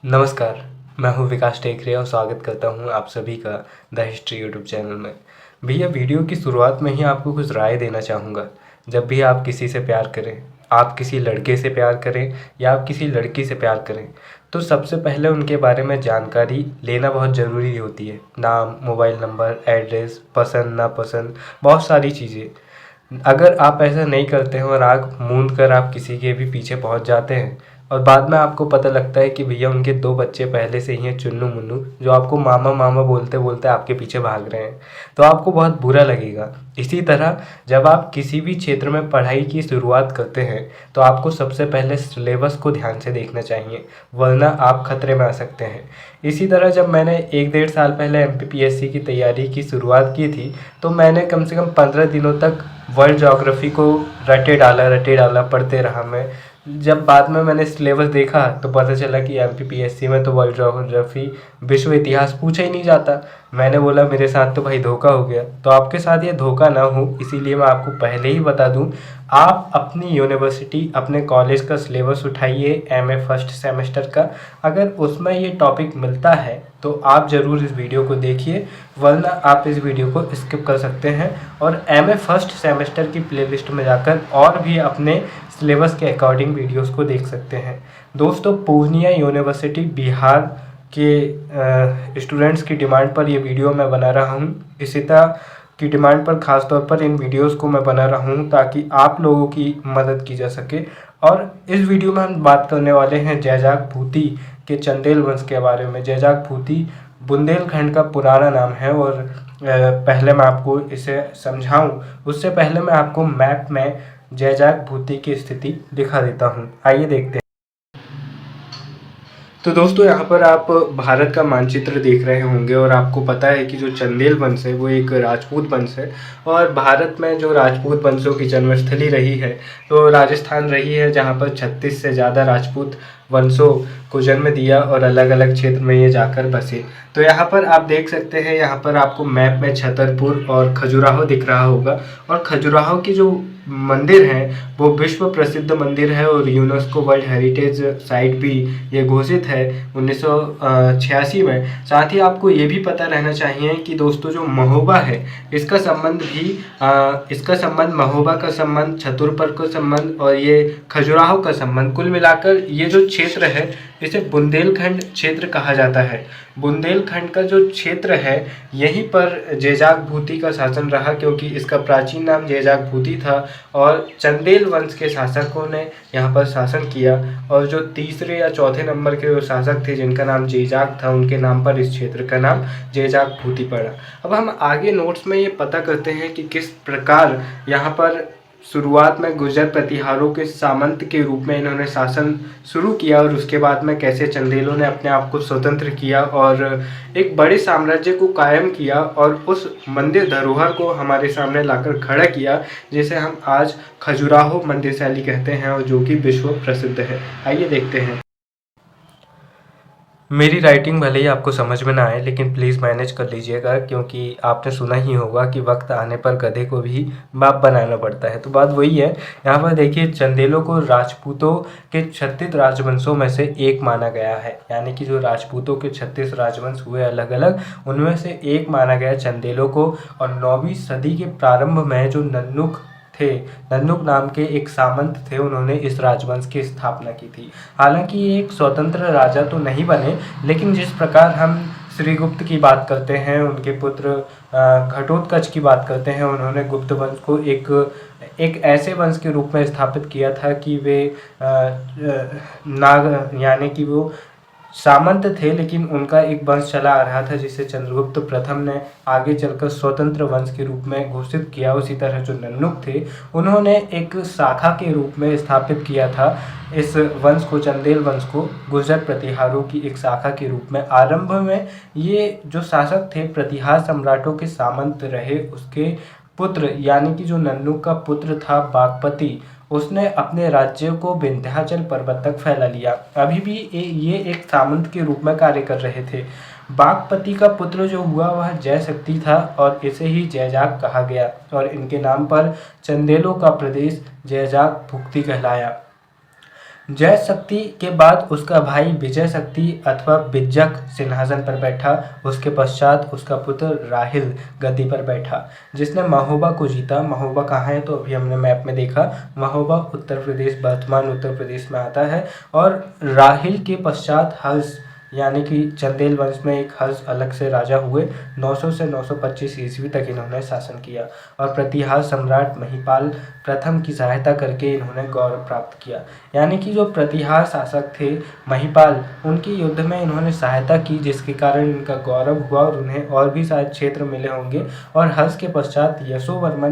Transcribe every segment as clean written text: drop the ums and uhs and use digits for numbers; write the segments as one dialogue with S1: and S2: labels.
S1: नमस्कार, मैं हूँ विकास टेकरे और स्वागत करता हूँ आप सभी का द हिस्ट्री यूट्यूब चैनल में। भैया वीडियो की शुरुआत में ही आपको कुछ राय देना चाहूँगा। जब भी आप किसी से प्यार करें, आप किसी लड़के से प्यार करें या आप किसी लड़की से प्यार करें, तो सबसे पहले उनके बारे में जानकारी लेना बहुत ज़रूरी होती है। नाम, मोबाइल नंबर, एड्रेस, पसंद नापसंद, बहुत सारी चीज़ें। अगर आप ऐसा नहीं करते हैं और आँख मूंद कर आप किसी के भी पीछे पहुँच जाते हैं और बाद में आपको पता लगता है कि भैया उनके 2 बच्चे पहले से ही हैं चुन्नू मुन्नू, जो आपको मामा मामा बोलते बोलते आपके पीछे भाग रहे हैं, तो आपको बहुत बुरा लगेगा। इसी तरह जब आप किसी भी क्षेत्र में पढ़ाई की शुरुआत करते हैं तो आपको सबसे पहले सिलेबस को ध्यान से देखना चाहिए, वरना आप खतरे में आ सकते हैं। इसी तरह जब मैंने 1 डेढ़ साल पहले एमपीपीएससी की तैयारी की शुरुआत की थी, तो मैंने कम से कम 15 दिनों तक वर्ल्ड ज्योग्राफी को रटे डाला पढ़ते रहा मैं। जब बाद में मैंने सिलेबस देखा तो पता चला कि एमपीपीएससी में तो वर्ल्ड ज्योग्राफी, विश्व इतिहास पूछा ही नहीं जाता। मैंने बोला मेरे साथ तो भाई धोखा हो गया। तो आपके साथ ये धोखा ना हो इसीलिए मैं आपको पहले ही बता दूं, आप अपनी यूनिवर्सिटी, अपने कॉलेज का सिलेबस उठाइए एमए फर्स्ट सेमेस्टर का। अगर उसमें ये टॉपिक मिलता है तो आप ज़रूर इस वीडियो को देखिए, वरना आप इस वीडियो को स्किप कर सकते हैं और एमए फर्स्ट सेमेस्टर की प्लेलिस्ट में जाकर और भी अपने सिलेबस के अकॉर्डिंग वीडियोस को देख सकते हैं। दोस्तों, पूर्णिया यूनिवर्सिटी बिहार के स्टूडेंट्स की डिमांड पर ये वीडियो मैं बना रहा हूँ। इसी तरह की डिमांड पर ख़ास तौर पर इन वीडियोस को मैं बना रहा हूँ ताकि आप लोगों की मदद की जा सके। और इस वीडियो में हम बात करने वाले हैं जैजाक भूति के चंदेल वंश के बारे में। जैजाक भूति बुंदेलखंड का पुराना नाम है और पहले मैं आपको इसे समझाऊं उससे पहले मैं आपको मैप में जैजाक भूति की स्थिति दिखा देता हूं। आइए देखते हैं। तो दोस्तों, यहाँ पर आप भारत का मानचित्र देख रहे होंगे और आपको पता है कि जो चंदेल वंश है वो एक राजपूत वंश है और भारत में जो राजपूत वंशों की जन्मस्थली रही है तो राजस्थान रही है, जहाँ पर 36 से ज़्यादा राजपूत वंशों को जन्म दिया और अलग अलग क्षेत्र में ये जाकर बसे। तो यहाँ पर आप देख सकते हैं, यहाँ पर आपको मैप में छतरपुर और खजुराहो दिख रहा होगा और खजुराहो की जो मंदिर है वो विश्व प्रसिद्ध मंदिर है और यूनेस्को वर्ल्ड हेरिटेज साइट भी ये घोषित है 1986 में। साथ ही आपको ये भी पता रहना चाहिए कि दोस्तों जो महोबा है इसका संबंध महोबा का संबंध, छतरपुर का संबंध और ये खजुराहो का संबंध, कुल मिलाकर ये जो क्षेत्र है इसे बुंदेलखंड क्षेत्र कहा जाता है। बुंदेलखंड का जो क्षेत्र है यहीं पर जैजाक भूति का शासन रहा, क्योंकि इसका प्राचीन नाम जैजाक भूति था और चंदेल वंश के शासकों ने यहाँ पर शासन किया और जो तीसरे या चौथे नंबर के जो शासक थे जिनका नाम जैजाक था, उनके नाम पर इस क्षेत्र का नाम जैजाक भूति पड़ा। अब हम आगे नोट्स में ये पता करते हैं कि किस प्रकार यहाँ पर शुरुआत में गुर्जर प्रतिहारों के सामंत के रूप में इन्होंने शासन शुरू किया और उसके बाद में कैसे चंदेलों ने अपने आप को स्वतंत्र किया और एक बड़े साम्राज्य को कायम किया और उस मंदिर धरोहर को हमारे सामने लाकर खड़ा किया, जिसे हम आज खजुराहो मंदिर शैली कहते हैं और जो कि विश्व प्रसिद्ध है। आइए देखते हैं। मेरी राइटिंग भले ही आपको समझ में ना आए लेकिन प्लीज़ मैनेज कर लीजिएगा, क्योंकि आपने सुना ही होगा कि वक्त आने पर गधे को भी बाप बनाना पड़ता है। तो बात वही है। यहाँ पर देखिए, चंदेलों को राजपूतों के 36 राजवंशों में से एक माना गया है, यानी कि जो राजपूतों के 36 राजवंश हुए अलग अलग, उनमें से एक माना गया चंदेलों को। और 9वीं सदी के प्रारंभ में जो नन्नुक नाम के एक सामंत थे, उन्होंने इस राजवंश की स्थापना की थी। हालांकि ये एक स्वतंत्र राजा तो नहीं बने, लेकिन जिस प्रकार हम श्रीगुप्त की बात करते हैं, उनके पुत्र घटोत्कच की बात करते हैं, उन्होंने गुप्त वंश को एक ऐसे वंश के रूप में स्थापित किया था कि वे नाग यानी कि वो सामंत थे, लेकिन उनका एक वंश चला आ रहा था जिसे चंद्रगुप्त प्रथम ने आगे चलकर स्वतंत्र वंश के रूप में घोषित किया। उसी तरह जो नन्नुक थे उन्होंने एक शाखा के रूप में स्थापित किया था इस वंश को, चंदेल वंश को, गुर्जर प्रतिहारों की एक शाखा के रूप में। आरंभ में ये जो शासक थे प्रतिहार सम्राटों के सामंत रहे। उसके पुत्र यानी कि जो नन्नुक का पुत्र था बागपति, उसने अपने राज्य को विंध्याचल पर्वत तक फैला लिया। अभी भी ये एक सामंत के रूप में कार्य कर रहे थे। बागपति का पुत्र जो हुआ वह जयशक्ति था और इसे ही जैजाक कहा गया और इनके नाम पर चंदेलों का प्रदेश जैजाक भुक्ति कहलाया। जय शक्ति के बाद उसका भाई विजय शक्ति अथवा विज्जक सिंहासन पर बैठा। उसके पश्चात उसका पुत्र राहिल गद्दी पर बैठा, जिसने महोबा को जीता। महोबा कहाँ है तो अभी हमने मैप में देखा, महोबा उत्तर प्रदेश, वर्तमान उत्तर प्रदेश में आता है। और राहिल के पश्चात हर्ष यानी कि चंदेल वंश में एक हर्ष अलग से राजा हुए। 900 से 925 ईस्वी तक इन्होंने शासन किया और प्रतिहार सम्राट महिपाल प्रथम की सहायता करके इन्होंने गौरव प्राप्त किया। यानी कि जो प्रतिहार शासक थे महिपाल, उनकी युद्ध में इन्होंने सहायता की, जिसके कारण इनका गौरव हुआ और उन्हें और भी शायद क्षेत्र मिले होंगे। और हर्ष के पश्चात यशोवर्मा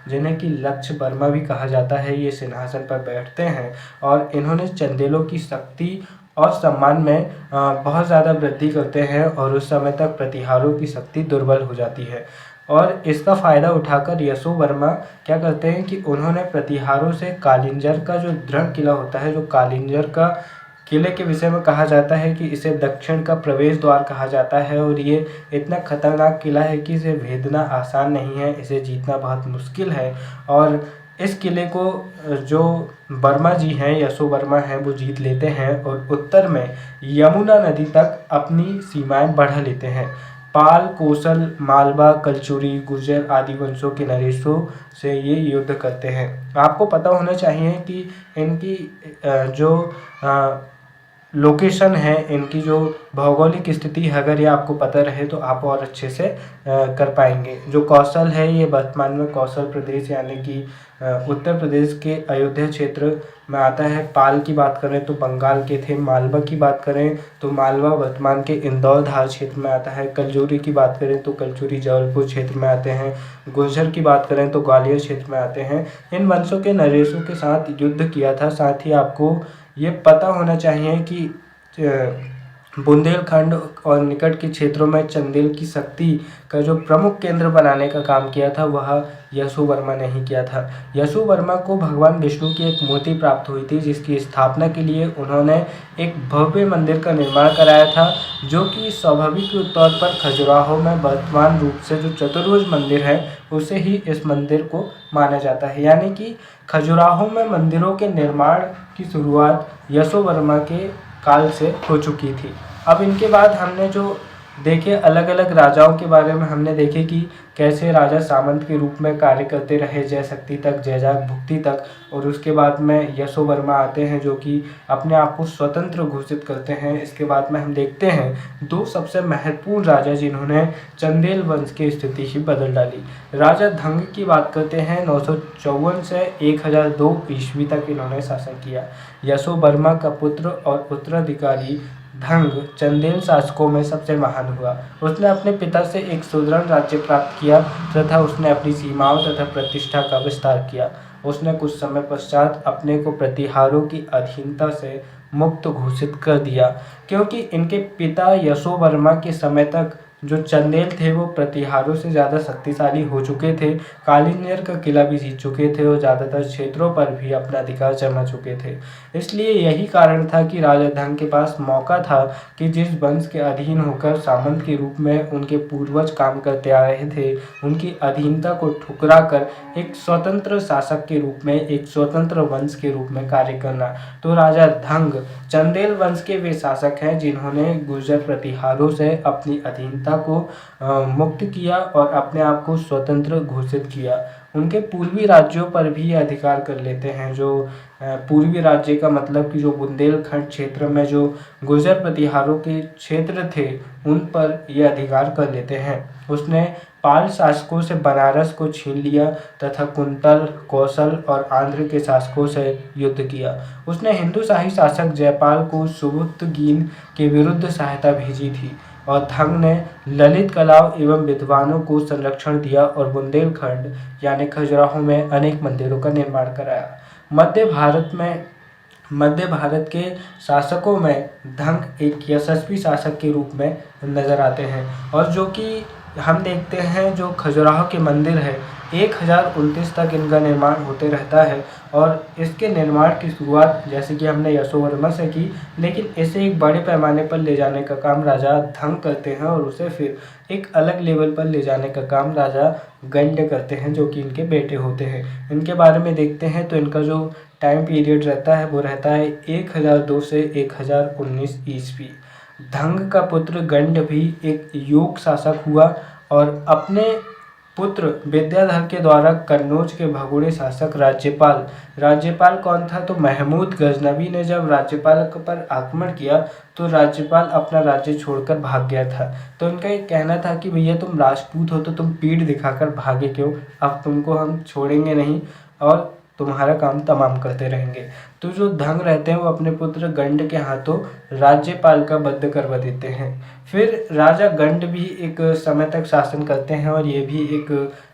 S1: जिन्हें कि लक्ष्य वर्मा भी कहा जाता है, ये सिंहासन पर बैठते हैं और इन्होंने चंदेलों की शक्ति और सम्मान में बहुत ज़्यादा वृद्धि करते हैं और उस समय तक प्रतिहारों की शक्ति दुर्बल हो जाती है। और इसका फ़ायदा उठाकर यशोवर्मा क्या करते हैं कि उन्होंने प्रतिहारों से कालिंजर का जो दृढ़ किला होता है, जो कालिंजर का किले के विषय में कहा जाता है कि इसे दक्षिण का प्रवेश द्वार कहा जाता है और ये इतना खतरनाक किला है कि इसे भेदना आसान नहीं है, इसे जीतना बहुत मुश्किल है। और इस किले को जो वर्मा जी हैं, यशोवर्मा हैं, वो जीत लेते हैं और उत्तर में यमुना नदी तक अपनी सीमाएं बढ़ा लेते हैं। पाल, कोसल, मालवा, कलचुरी, गुर्जर आदि वंशों के नरेशों से ये युद्ध करते हैं। आपको पता होना चाहिए कि इनकी जो लोकेशन है, इनकी जो भौगोलिक स्थिति है, अगर ये आपको पता रहे तो आप और अच्छे से कर पाएंगे। जो कौशल है ये वर्तमान में कौशल प्रदेश यानी कि उत्तर प्रदेश के अयोध्या क्षेत्र में आता है। पाल की बात करें तो बंगाल के थे। मालवा की बात करें तो मालवा वर्तमान के इंदौर धार क्षेत्र में आता है। कलचुरी की बात करें तो कलचुरी जबलपुर क्षेत्र में आते हैं। गुर्जर की बात करें तो ग्वालियर क्षेत्र में आते हैं। इन वंशों के नरेशों के साथ युद्ध किया था। साथ ही आपको ये पता होना चाहिए कि बुंदेलखंड और निकट के क्षेत्रों में चंदेल की शक्ति का जो प्रमुख केंद्र बनाने का काम किया था वह यशोवर्मा ने ही किया था। यशोवर्मा को भगवान विष्णु की एक मूर्ति प्राप्त हुई थी, जिसकी स्थापना के लिए उन्होंने एक भव्य मंदिर का निर्माण कराया था, जो कि स्वाभाविक तौर पर खजुराहो में वर्तमान रूप से जो चतुर्भुज मंदिर है उसे ही इस मंदिर को माना जाता है। यानी कि खजुराहो में मंदिरों के निर्माण की शुरुआत यशोवर्मा के काल से हो चुकी थी। अब इनके बाद हमने जो देखे अलग अलग राजाओं के बारे में हमने देखे कि कैसे राजा सामंत के रूप में कार्य करते रहे, जय शक्ति तक, जयजाग भुक्ति तक। और उसके बाद में यशोवर्मा आते हैं जो कि अपने आप को स्वतंत्र घोषित करते हैं। इसके बाद में हम देखते हैं दो सबसे महत्वपूर्ण राजा जिन्होंने चंदेल वंश की स्थिति ही बदल डाली। राजा धंग की बात करते हैं। 954 से 1002 ईस्वी तक इन्होंने शासन किया। यशोवर्मा का पुत्र और उत्तराधिकारी धंग चंदेल शासकों में सबसे महान हुआ। उसने अपने पिता से एक सुदृढ़ राज्य प्राप्त किया तथा उसने अपनी सीमाओं तथा प्रतिष्ठा का विस्तार किया। उसने कुछ समय पश्चात अपने को प्रतिहारों की अधीनता से मुक्त घोषित कर दिया, क्योंकि इनके पिता यशोवर्मा के समय तक जो चंदेल थे वो प्रतिहारों से ज़्यादा शक्तिशाली हो चुके थे। कालिंजर का किला भी जीत चुके थे और ज़्यादातर क्षेत्रों पर भी अपना अधिकार जमा चुके थे। इसलिए यही कारण था कि राजा धंग के पास मौका था कि जिस वंश के अधीन होकर सामंत के रूप में उनके पूर्वज काम करते आ रहे थे, उनकी अधीनता को ठुकरा कर एक स्वतंत्र शासक के रूप में, एक स्वतंत्र वंश के रूप में कार्य करना। तो राजा धंग चंदेल वंश के वे शासक हैं जिन्होंने गुर्जर प्रतिहारों से अपनी अधीनता को मुक्त किया और अपने आप को स्वतंत्र घोषित किया। उनके पूर्वी राज्यों पर भी अधिकार कर लेते हैं। जो पूर्वी राज्य का मतलब कि जो बुंदेलखंड क्षेत्र में जो गुर्जर प्रतिहारों के क्षेत्र थे उन पर ये अधिकार कर लेते हैं। उसने पाल शासकों से बनारस को छीन लिया तथा कुंतल, कौशल और आंध्र के शासकों से युद्ध किया। उसने हिंदू शाही शासक जयपाल को सुबुक्तगीन के विरुद्ध सहायता भेजी थी और धंग ने ललित कलाओं एवं विद्वानों को संरक्षण दिया और बुंदेलखंड यानी खजुराहो में अनेक मंदिरों का निर्माण कराया। मध्य भारत के शासकों में धंग एक यशस्वी शासक के रूप में नजर आते हैं और जो कि हम देखते हैं जो खजुराहो के मंदिर है 1029 तक इनका निर्माण होते रहता है। और इसके निर्माण की शुरुआत जैसे कि हमने यशोवर्मा से की, लेकिन इसे एक बड़े पैमाने पर ले जाने का काम राजा धंग करते हैं और उसे फिर एक अलग लेवल पर ले जाने का काम राजा गंड करते हैं, जो कि इनके बेटे होते हैं। इनके बारे में देखते हैं तो इनका जो टाइम पीरियड रहता है वो रहता है 1002 से 1019 ईस्वी। धंग का पुत्र गंड भी एक योग शासक हुआ और अपने पुत्र विद्याधर के द्वारा कन्नौज के भगोड़े शासक राज्यपाल कौन था, तो महमूद गजनवी ने जब राज्यपाल पर आक्रमण किया तो राज्यपाल अपना राज्य छोड़कर भाग गया था। तो इनका ये कहना था कि भैया तुम राजपूत हो तो तुम पीठ दिखाकर भागे क्यों, अब तुमको हम छोड़ेंगे नहीं और तुम्हारा काम तमाम करते रहेंगे। तो जो धंग रहते हैं वो अपने पुत्र गंड के हाथों राज्यपाल का वध करवा देते हैं। फिर राजा गंड भी एक समय तक शासन करते हैं और ये भी एक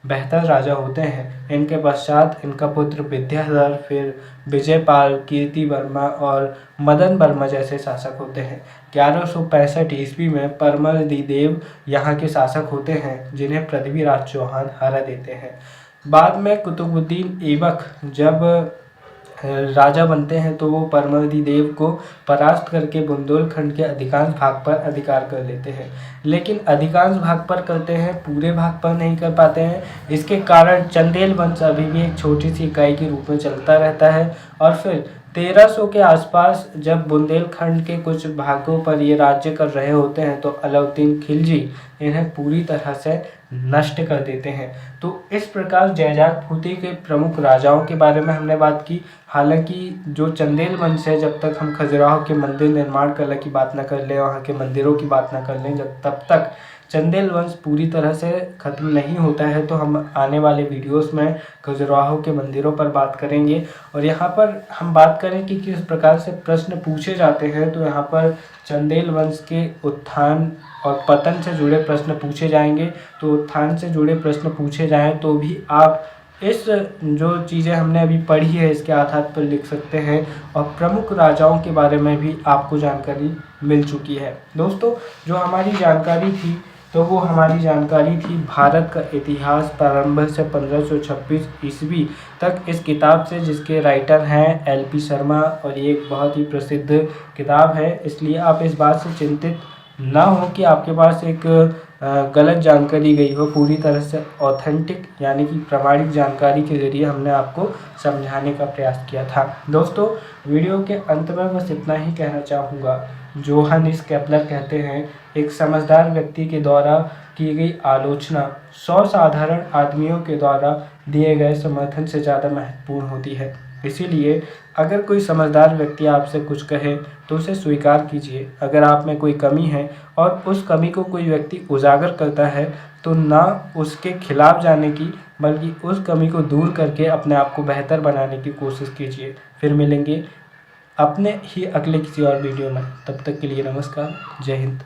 S1: बेहतर राजा होते हैं। इनके पश्चात इनका पुत्र विद्याधर, फिर विजयपाल, कीर्ति वर्मा और मदन वर्मा जैसे शासक होते हैं। 1165 ईस्वी में परमल देव यहाँ के शासक होते हैं, जिन्हें पृथ्वीराज चौहान हरा देते हैं। बाद में कुतुबुद्दीन ऐबक जब राजा बनते हैं तो वो परमल देव को परास्त करके बुंदेलखंड के अधिकांश भाग पर अधिकार कर लेते हैं, लेकिन अधिकांश भाग पर करते हैं, पूरे भाग पर नहीं कर पाते हैं। इसके कारण चंदेल वंश अभी भी एक छोटी सी इकाई के रूप में चलता रहता है। और फिर 1300 के आसपास जब बुंदेलखंड के कुछ भागों पर ये राज्य कर रहे होते हैं तो अलाउद्दीन खिलजी इन्हें पूरी तरह से नष्ट कर देते हैं। तो इस प्रकार जयजात फूते के प्रमुख राजाओं के बारे में हमने बात की। हालांकि जो चंदेल वंश है, जब तक हम खजुराहो के मंदिर निर्माण कला की बात न कर लें, वहाँ के मंदिरों की बात न कर लें, तब तक चंदेल वंश पूरी तरह से ख़त्म नहीं होता है। तो हम आने वाले वीडियोस में खजुराहो के मंदिरों पर बात करेंगे और यहाँ पर हम बात करें कि किस प्रकार से प्रश्न पूछे जाते हैं। तो यहाँ पर चंदेल वंश के उत्थान और पतन से जुड़े प्रश्न पूछे जाएंगे। तो उत्थान से जुड़े प्रश्न पूछे जाएं तो भी आप इस जो चीज़ें हमने अभी पढ़ी है इसके आधार पर लिख सकते हैं और प्रमुख राजाओं के बारे में भी आपको जानकारी मिल चुकी है। दोस्तों, जो हमारी जानकारी थी तो वो हमारी जानकारी थी भारत का इतिहास प्रारंभ से 1526 ईस्वी तक इस किताब से, जिसके राइटर हैं LP शर्मा और ये एक बहुत ही प्रसिद्ध किताब है। इसलिए आप इस बात से चिंतित ना हो कि आपके पास एक गलत जानकारी गई हो। पूरी तरह से ऑथेंटिक यानी कि प्रामाणिक जानकारी के ज़रिए हमने आपको समझाने का प्रयास किया था। दोस्तों, वीडियो के अंत में बस इतना ही कहना चाहूँगा। जोहानिस केपलर कहते हैं, एक समझदार व्यक्ति के द्वारा की गई आलोचना 100 साधारण आदमियों के द्वारा दिए गए समर्थन से ज़्यादा महत्वपूर्ण होती है। इसीलिए अगर कोई समझदार व्यक्ति आपसे कुछ कहे तो उसे स्वीकार कीजिए। अगर आप में कोई कमी है और उस कमी को कोई व्यक्ति उजागर करता है तो ना उसके खिलाफ जाने की, बल्कि उस कमी को दूर करके अपने आप को बेहतर बनाने की कोशिश कीजिए। फिर मिलेंगे अपने ही अगले किसी और वीडियो में। तब तक के लिए नमस्कार, जय हिंद।